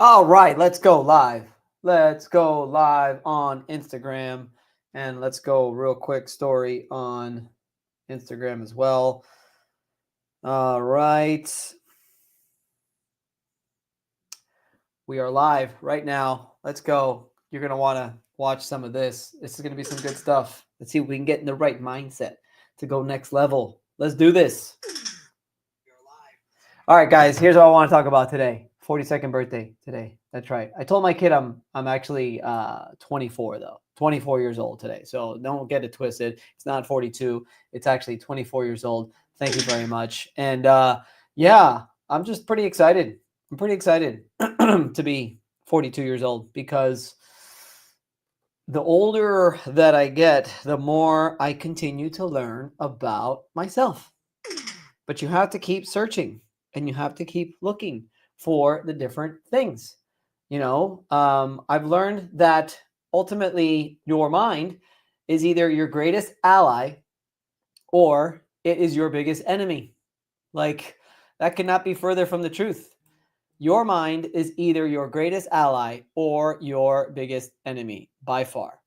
All right, let's go live. Let's go live on Instagram. And let's go real quick story on Instagram as well. All right. We are live right now. Let's go. You're going to want to watch some of this. This is going to be some good stuff. Let's see if we can get in the right mindset to go next level. Let's do this. All right, guys, here's what I want to talk about today. 42nd birthday today. That's right. I told my kid I'm actually 24 though. 24 years old today. So don't get it twisted. It's not 42. It's actually 24 years old. Thank you very much. And yeah, I'm just pretty excited. I'm pretty excited to be 42 years old because the older that I get, the more I continue to learn about myself. But you have to keep searching and you have to keep looking for the different things. I've learned that ultimately your mind is either your greatest ally or it is your biggest enemy. Like, that cannot be further from the truth. Your mind is either your greatest ally or your biggest enemy by far.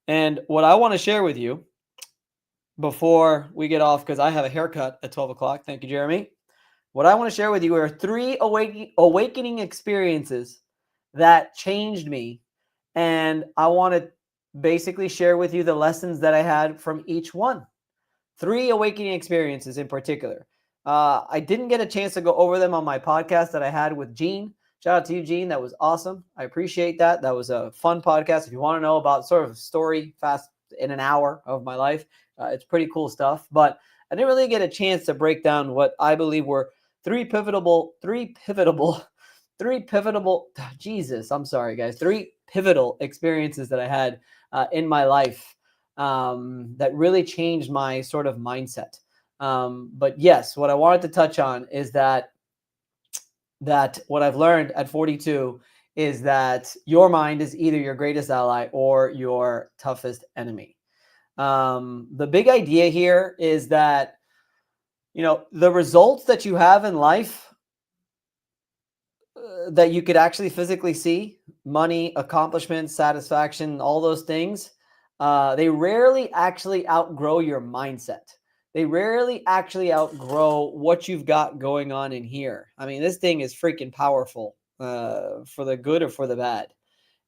And what I want to share with you before we get off, because I have a haircut at 12 o'clock. Thank you, Jeremy. What I want to share with you are three awakening experiences that changed me. And I want to basically share with you the lessons that I had from each one. Three awakening experiences in particular. I didn't get a chance to go over them on my podcast that I had with Gene. Shout out to you, Gene. That was awesome. I appreciate that. That was a fun podcast. If you want to know about sort of a story fast in an hour of my life, it's pretty cool stuff. But I didn't really get a chance to break down what I believe were three pivotal, Jesus, I'm sorry, guys. Three pivotal experiences that I had in my life that really changed my sort of mindset. But yes, what I wanted to touch on is that what I've learned at 42 is that your mind is either your greatest ally or your toughest enemy. The big idea here is that, the results that you have in life that you could actually physically see, money, accomplishments, satisfaction, all those things, they rarely actually outgrow your mindset. They rarely actually outgrow what you've got going on in here. I mean, this thing is freaking powerful for the good or for the bad.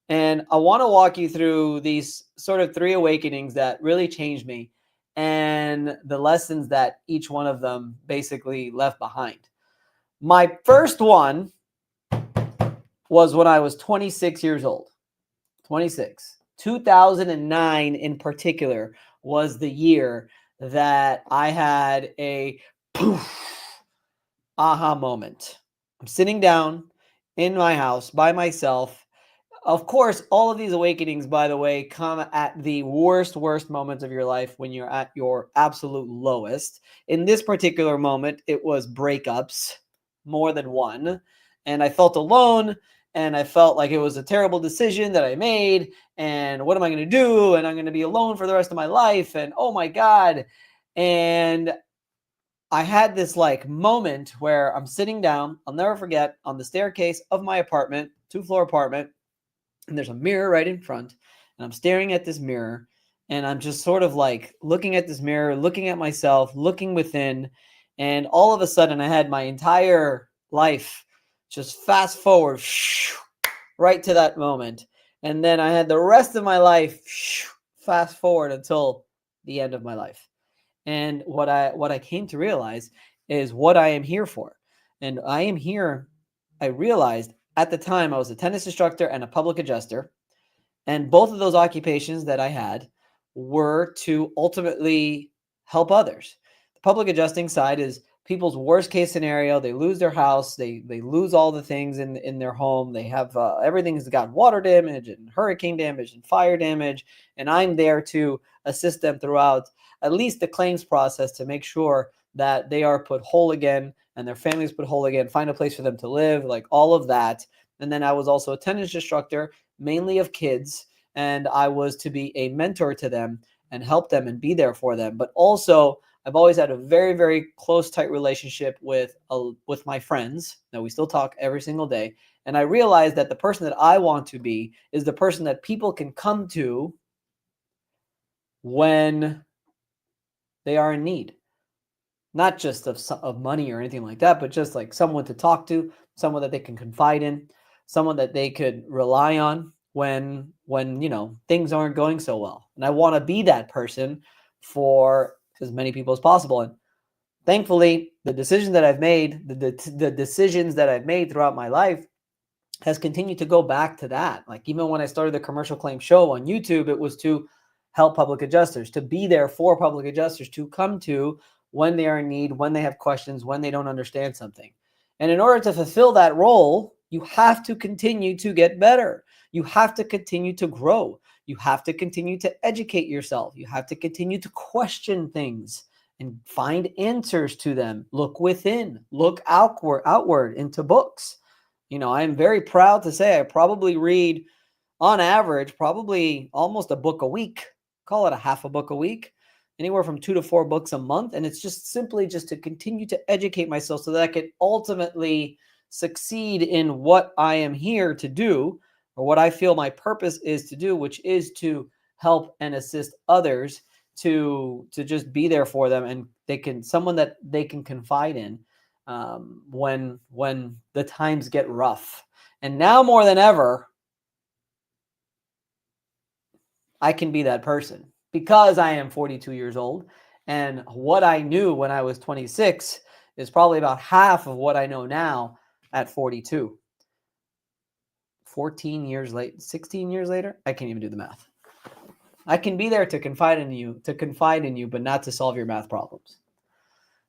And I want to walk you through these sort of three awakenings that really changed me and the lessons that each one of them basically left behind. My first one was when I was 26 years old. 26. 2009 in particular was the year that I had a poof, aha moment. I'm sitting down in my house by myself. Of course, all of these awakenings, by the way, come at the worst moments of your life when you're at your absolute lowest. In this particular moment, it was breakups, more than one. And I felt alone. And I felt like it was a terrible decision that I made. And what am I going to do? And I'm going to be alone for the rest of my life. And oh my God. And I had this like moment where I'm sitting down, I'll never forget, on the staircase of my apartment, 2-floor apartment. And there's a mirror right in front. And I'm staring at this mirror. And I'm just sort of like looking at this mirror, looking at myself, looking within. And all of a sudden I had my entire life just fast forward right to that moment. And then I had the rest of my life fast forward until the end of my life. And what I came to realize is what I am here for. And I am here, I realized at the time I was a tennis instructor and a public adjuster. And both of those occupations that I had were to ultimately help others. The public adjusting side is people's worst case scenario. They lose their house. They lose all the things in their home. They have everything's got water damage and hurricane damage and fire damage. And I'm there to assist them throughout at least the claims process to make sure that they are put whole again and their families put whole again, find a place for them to live, like all of that. And then I was also a tennis instructor, mainly of kids. And I was to be a mentor to them and help them and be there for them. But also, I've always had a very, very close, tight relationship with my friends. Now, we still talk every single day. And I realized that the person that I want to be is the person that people can come to when they are in need. Not just of money or anything like that, but just like someone to talk to, someone that they can confide in, someone that they could rely on when things aren't going so well. And I want to be that person for as many people as possible. And thankfully, the decision that I've made, the decisions that I've made throughout my life has continued to go back to that. Like even when I started the commercial claim show on YouTube, it was to help public adjusters, to be there for public adjusters, to come to when they are in need, when they have questions, when they don't understand something. And in order to fulfill that role, you have to continue to get better. You have to continue to grow. You have to continue to educate yourself. You have to continue to question things and find answers to them. Look within, look outward into books. I am very proud to say I probably read, on average, probably almost a book a week. Call it a half a book a week, anywhere from 2 to 4 books a month. And it's just simply just to continue to educate myself so that I can ultimately succeed in what I am here to do, or what I feel my purpose is to do, which is to help and assist others to just be there for them, and someone that they can confide in when the times get rough. And now more than ever, I can be that person because I am 42 years old, and what I knew when I was 26 is probably about half of what I know now at 42. 14 years late, 16 years later, I can't even do the math. I can be there to confide in you, but not to solve your math problems.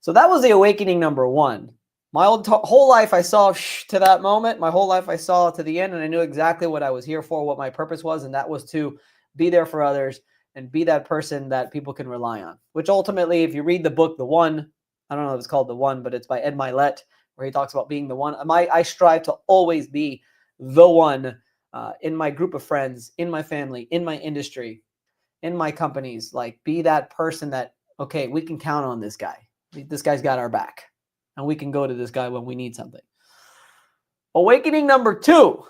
So that was the awakening number one. My whole life I saw to that moment. My whole life I saw to the end, and I knew exactly what I was here for, what my purpose was, and that was to be there for others and be that person that people can rely on. Which ultimately, if you read the book, The One, I don't know if it's called The One, but it's by Ed Milet, where he talks about being the one. I strive to always be the one in my group of friends, in my family, in my industry, in my companies. Like, be that person that, okay, we can count on this guy. This guy's got our back, and we can go to this guy when we need something. Awakening number two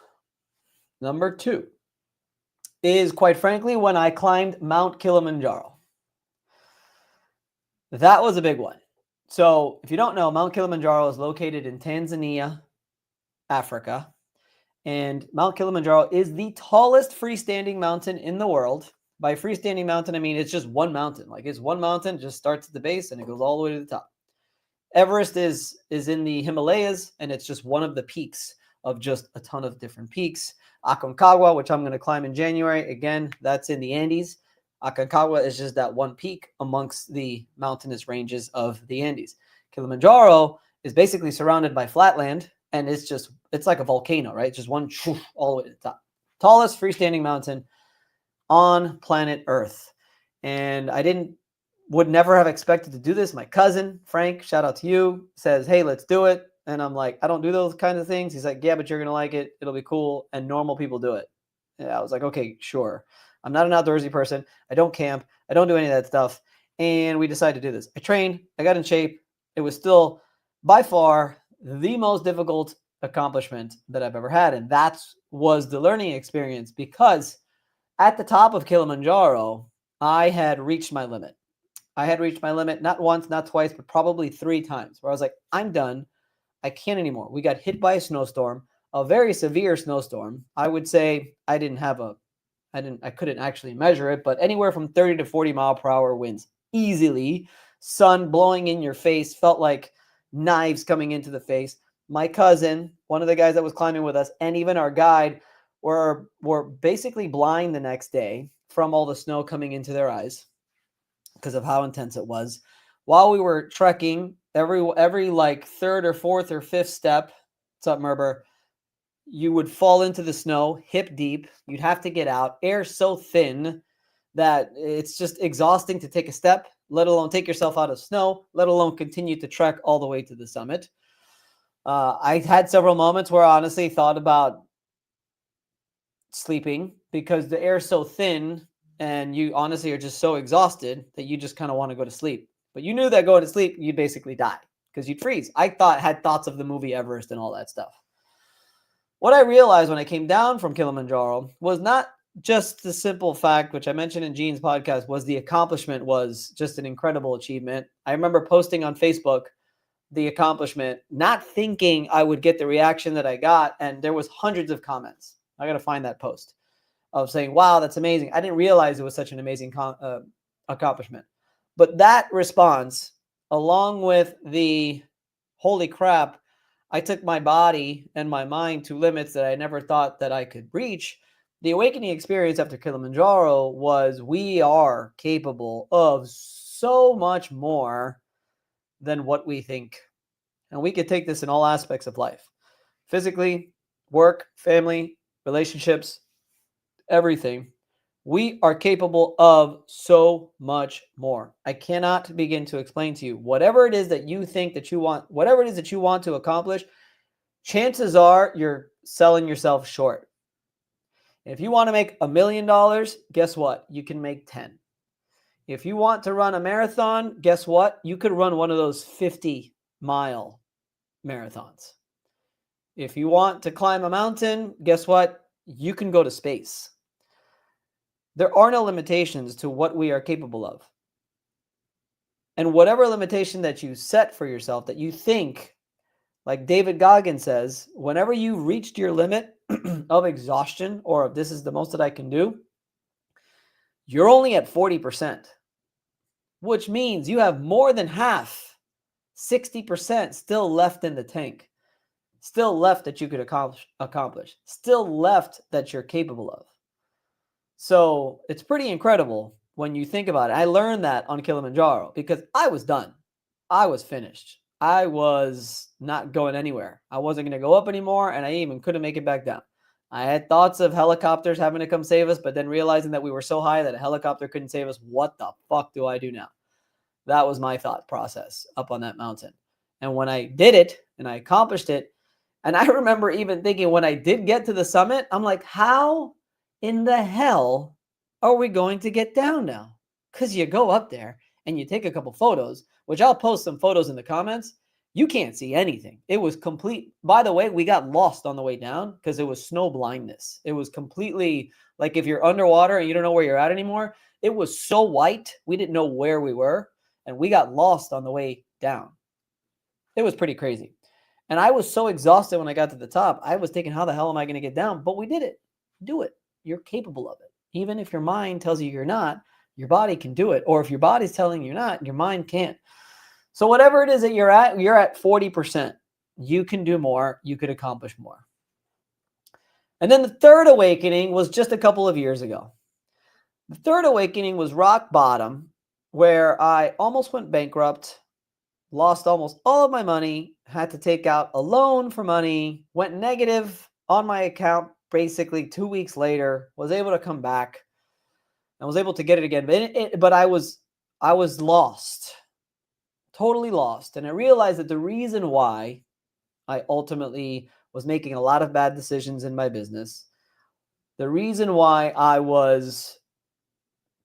is, quite frankly, when I climbed Mount Kilimanjaro. That was a big one. So if you don't know, Mount Kilimanjaro is located in Tanzania, Africa. And Mount Kilimanjaro is the tallest freestanding mountain in the world. By freestanding mountain, I mean it's just one mountain. Like, it's one mountain, just starts at the base and it goes all the way to the top. Everest is in the Himalayas, and it's just one of the peaks of just a ton of different peaks. Aconcagua, which I'm going to climb in January, again, that's in the Andes. Aconcagua is just that one peak amongst the mountainous ranges of the Andes. Kilimanjaro is basically surrounded by flatland, and it's like a volcano, right? It's just one all the way to the top. Tallest freestanding mountain on planet Earth. And would never have expected to do this. My cousin, Frank, shout out to you, says, hey, let's do it. And I'm like, I don't do those kinds of things. He's like, yeah, but you're going to like it. It'll be cool. And normal people do it. Yeah, I was like, okay, sure. I'm not an outdoorsy person. I don't camp. I don't do any of that stuff. And we decided to do this. I trained. I got in shape. It was still by far the most difficult accomplishment that I've ever had. And that was the learning experience, because at the top of Kilimanjaro, I had reached my limit. I had reached my limit not once, not twice, but probably 3 times, where I was like, I'm done. I can't anymore. We got hit by a snowstorm, a very severe snowstorm. I would say I couldn't actually measure it, but anywhere from 30 to 40 mile per hour winds easily. Sun blowing in your face, felt like knives coming into the face. My cousin, one of the guys that was climbing with us, and even our guide were basically blind the next day from all the snow coming into their eyes, because of how intense it was. While we were trekking, every like 3rd or 4th or 5th step, what's up, Merber, you would fall into the snow hip deep. You'd have to get out. Air so thin that it's just exhausting to take a step, let alone take yourself out of snow, let alone continue to trek all the way to the summit. I had several moments where I honestly thought about sleeping, because the air is so thin and you honestly are just so exhausted that you just kind of want to go to sleep. But you knew that going to sleep, you'd basically die because you'd freeze. I had thoughts of the movie Everest and all that stuff. What I realized when I came down from Kilimanjaro was not just the simple fact, which I mentioned in Gene's podcast, was the accomplishment was just an incredible achievement. I remember posting on Facebook the accomplishment, not thinking I would get the reaction that I got. And there was hundreds of comments. I got to find that post of saying, wow, that's amazing. I didn't realize it was such an amazing accomplishment. But that response, along with the holy crap, I took my body and my mind to limits that I never thought that I could reach. The awakening experience after Kilimanjaro was we are capable of so much more than what we think. And we could take this in all aspects of life: physically, work, family, relationships, everything. We are capable of so much more. I cannot begin to explain to you whatever it is that you think that you want, whatever it is that you want to accomplish, chances are you're selling yourself short. If you want to make $1 million, guess what? You can make 10. If you want to run a marathon, guess what? You could run one of those 50-mile marathons. If you want to climb a mountain, guess what? You can go to space. There are no limitations to what we are capable of. And whatever limitation that you set for yourself, that you think, like David Goggins says, whenever you reached your limit of exhaustion, or of this is the most that I can do, you're only at 40%, which means you have more than half, 60% still left in the tank, still left that you could accomplish, still left that you're capable of. So it's pretty incredible when you think about it. I learned that on Kilimanjaro because I was done. I was finished. I was not going anywhere. I wasn't going to go up anymore, and I even couldn't make it back down. I had thoughts of helicopters having to come save us, but then realizing that we were so high that a helicopter couldn't save us, what the fuck do I do now? That was my thought process up on that mountain. And when I did it and I accomplished it, and I remember even thinking when I did get to the summit, I'm like, how in the hell are we going to get down now? Because you go up there and you take a couple photos, which I'll post some photos in the comments. You can't see anything. It was complete. By the way, we got lost on the way down because it was snow blindness. It was completely like if you're underwater and you don't know where you're at anymore. It was so white. We didn't know where we were, and we got lost on the way down. It was pretty crazy. And I was so exhausted when I got to the top. I was thinking, how the hell am I going to get down? But we did it. Do it. You're capable of it. Even if your mind tells you you're not, your body can do it. Or if your body's telling you you're not, your mind can't. So whatever it is that you're at 40%. You can do more. You could accomplish more. And then the third awakening was just a couple of years ago. The third awakening was rock bottom, where I almost went bankrupt, lost almost all of my money, had to take out a loan for money, went negative on my account basically 2 weeks later, was able to come back and was able to get it again. But I was lost, totally lost. And I realized that the reason why I ultimately was making a lot of bad decisions in my business, the reason why I was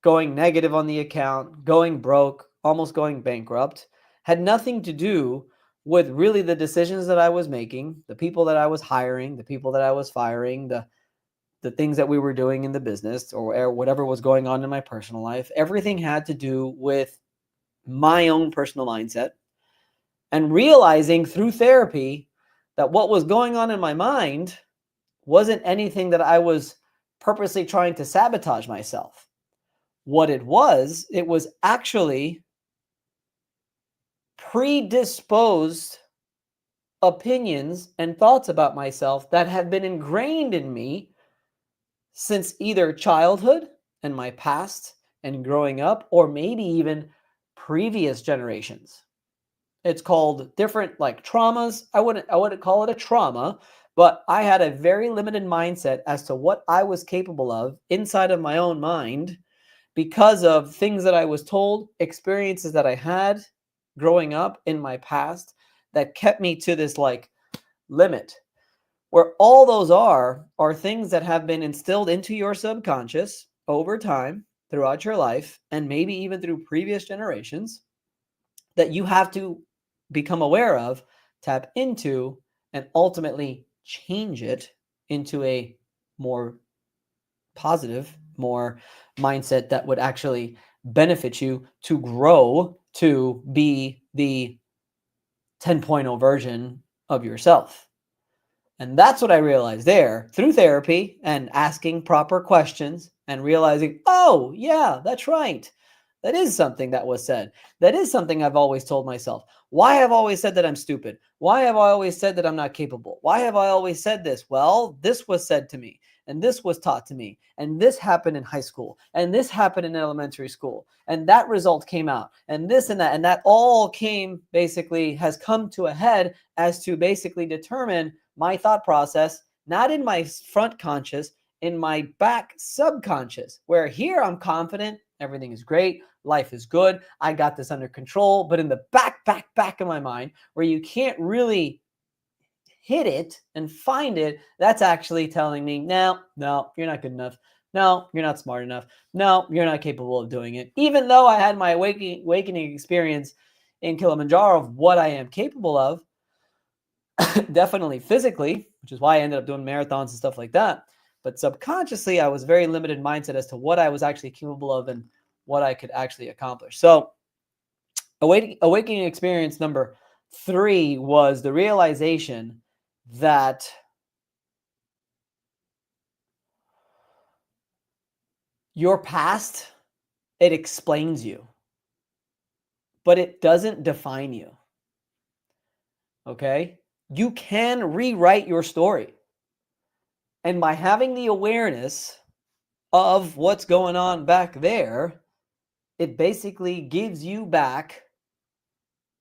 going negative on the account, going broke, almost going bankrupt, had nothing to do with really the decisions that I was making, the people that I was hiring, the people that I was firing, the things that we were doing in the business, or whatever was going on in my personal life. Everything had to do with my own personal mindset, and realizing through therapy that what was going on in my mind wasn't anything that I was purposely trying to sabotage myself. What it was actually predisposed opinions and thoughts about myself that have been ingrained in me since either childhood and my past and growing up, or maybe even previous generations. It's called different, like, traumas. I wouldn't call it a trauma, but I had a very limited mindset as to what I was capable of inside of my own mind because of things that I was told, experiences that I had growing up in my past that kept me to this like limit, where all those are things that have been instilled into your subconscious over time throughout your life, and maybe even through previous generations, that you have to become aware of, tap into, and ultimately change it into a more positive, more mindset that would actually benefit you to grow to be the 10.0 version of yourself. And that's what I realized there through therapy and asking proper questions and realizing, oh, yeah, that's right. That is something that was said. That is something I've always told myself. Why have I always said that I'm stupid? Why have I always said that I'm not capable? Why have I always said this? Well, this was said to me, and this was taught to me, and this happened in high school, and this happened in elementary school, and that result came out, and this and that all has come to a head as to basically determine my thought process, not in my front conscious, in my back subconscious, where here I'm confident, everything is great, life is good, I got this under control. But in the back of my mind, where you can't really hit it and find it, that's actually telling me, no, you're not good enough. No, you're not smart enough. No, you're not capable of doing it. Even though I had my awakening experience in Kilimanjaro of what I am capable of, definitely physically, which is why I ended up doing marathons and stuff like that. But subconsciously, I was very limited mindset as to what I was actually capable of and what I could actually accomplish. So awakening experience number 3 was the realization that your past, it explains you, but it doesn't define you. Okay? You can rewrite your story. And by having the awareness of what's going on back there, it basically gives you back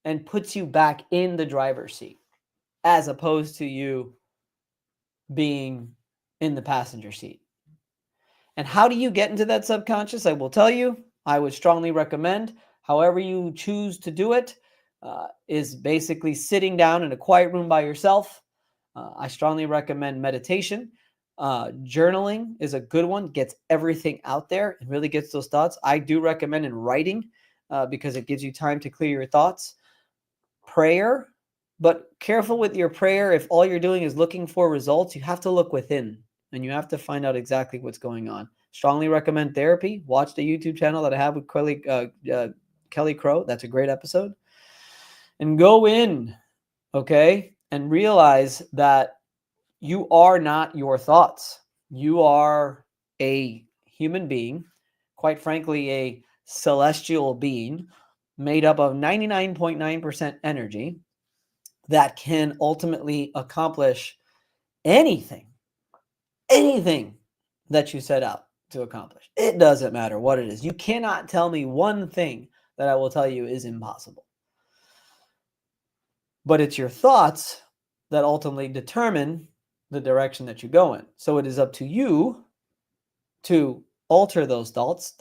and puts you back in the driver's seat, as opposed to you being in the passenger seat. And how do you get into that subconscious? I will tell you, I would strongly recommend, however you choose to do it, is basically sitting down in a quiet room by yourself. I strongly recommend meditation. Journaling is a good one, gets everything out there and really gets those thoughts. I do recommend in writing because it gives you time to clear your thoughts. Prayer, but careful with your prayer. If all you're doing is looking for results, you have to look within and you have to find out exactly what's going on. Strongly recommend therapy. Watch the YouTube channel that I have with Kelly Crow. That's a great episode. And go in, okay, and realize that you are not your thoughts. You are a human being, quite frankly, a celestial being made up of 99.9% energy that can ultimately accomplish anything that you set out to accomplish. It doesn't matter what it is. You cannot tell me one thing that I will tell you is impossible. But it's your thoughts that ultimately determine the direction that you go in. So it is up to you to alter those thoughts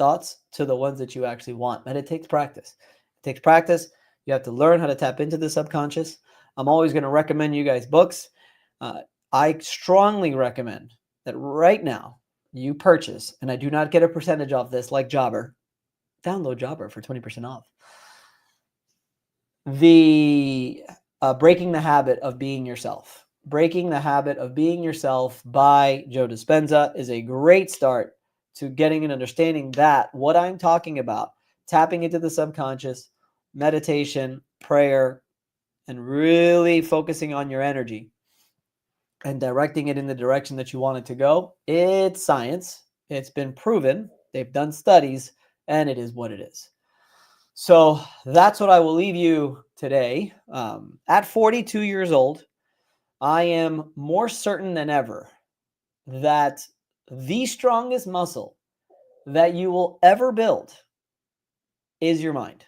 to the ones that you actually want. And it takes practice. It takes practice. You have to learn how to tap into the subconscious. I'm always going to recommend you guys books. I strongly recommend that right now you purchase, and I do not get a percentage off this like Jobber. Download Jobber for 20% off. The Breaking the Habit of Being Yourself. Breaking the Habit of Being Yourself by Joe Dispenza is a great start to getting an understanding that what I'm talking about, tapping into the subconscious, meditation, prayer, and really focusing on your energy and directing it in the direction that you want it to go. It's science. It's been proven. They've done studies, and it is what it is. So that's what I will leave you today. At 42 years old, I am more certain than ever that the strongest muscle that you will ever build is your mind.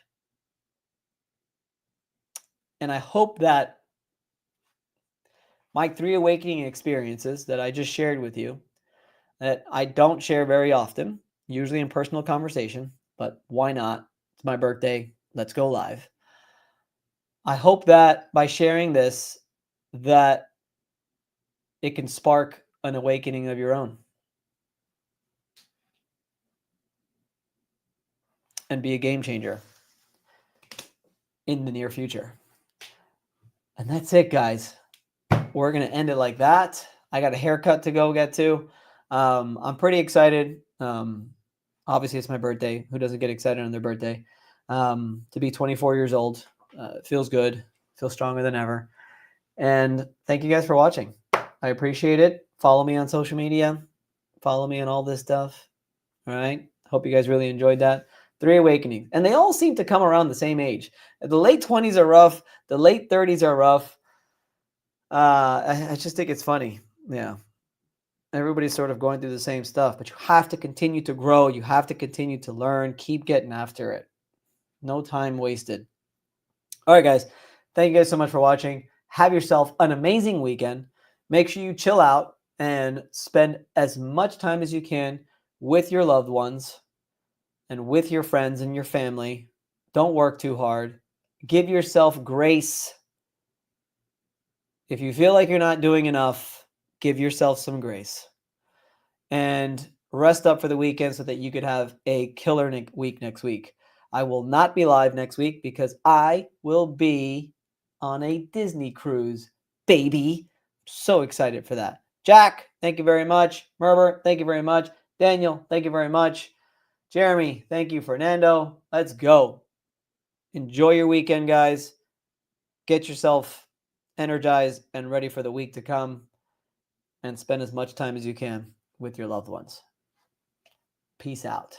And I hope that my 3 awakening experiences that I just shared with you, that I don't share very often, usually in personal conversation, but why not? It's my birthday. Let's go live. I hope that by sharing this, that it can spark an awakening of your own and be a game changer in the near future. And that's it, guys. We're going to end it like that. I got a haircut to go get to. I'm pretty excited. Obviously, it's my birthday. Who doesn't get excited on their birthday? To be 24 years old. It feels good. Feel stronger than ever. And thank you guys for watching. I appreciate it. Follow me on social media. Follow me on all this stuff. All right. Hope you guys really enjoyed that. 3 awakenings. And they all seem to come around the same age. The late 20s are rough. The late 30s are rough. I just think it's funny. Yeah. Everybody's sort of going through the same stuff, but you have to continue to grow. You have to continue to learn. Keep getting after it. No time wasted. All right, guys. Thank you guys so much for watching. Have yourself an amazing weekend. Make sure you chill out and spend as much time as you can with your loved ones and with your friends and your family. Don't work too hard. Give yourself grace. If you feel like you're not doing enough, give yourself some grace. And rest up for the weekend so that you could have a killer week next week. I will not be live next week because I will be on a Disney cruise, baby. So excited for that. Jack, thank you very much. Merbert, thank you very much. Daniel, thank you very much. Jeremy, thank you. Fernando, let's go. Enjoy your weekend, guys. Get yourself energized and ready for the week to come, and spend as much time as you can with your loved ones. Peace out.